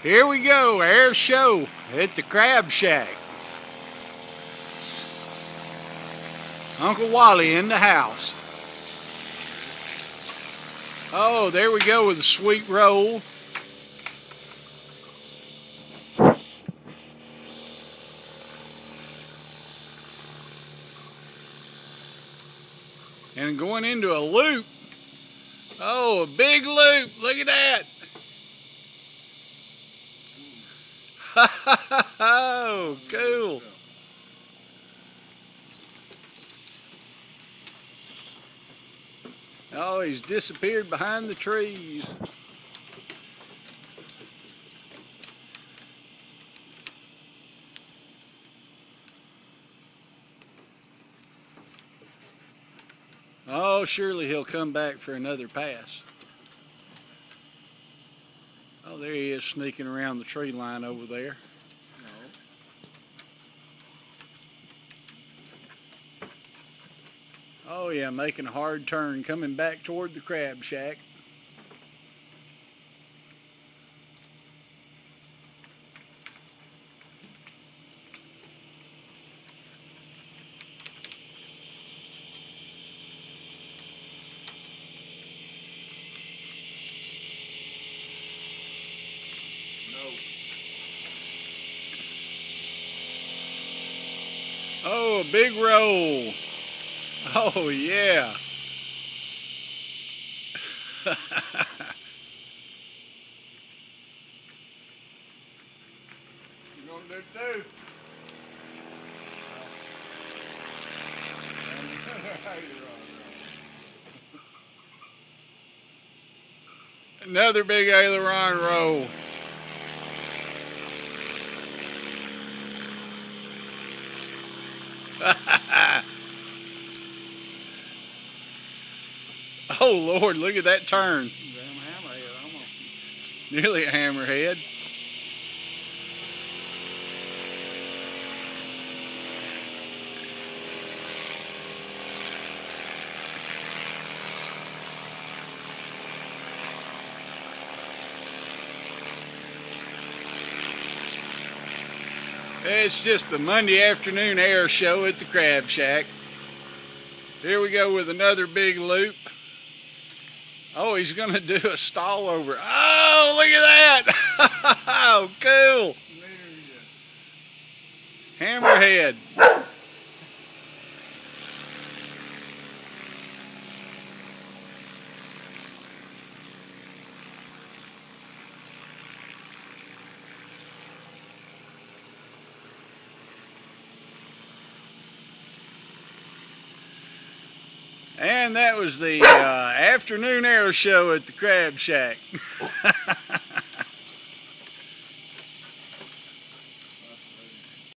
Here we go, air show at the Crab Shack. Uncle Wally in the house. Oh, there we go with the sweet roll. And going into a loop. Oh, a big loop. Look at that. Oh, cool. Oh, he's disappeared behind the trees. Oh, surely he'll come back for another pass. Oh, there he is sneaking around the tree line over there. Oh yeah, making a hard turn, coming back toward the Crab Shack. Oh, a big roll. Oh, yeah. You gonna do too? Another big aileron roll. Oh Lord, look at that turn. Nearly a hammerhead. It's just the Monday afternoon air show at the Crab Shack. Here we go with another big loop. Oh, he's going to do a stall over. Oh, look at that. Oh, cool. Hammerhead. And that was the afternoon air show at the Crab Shack.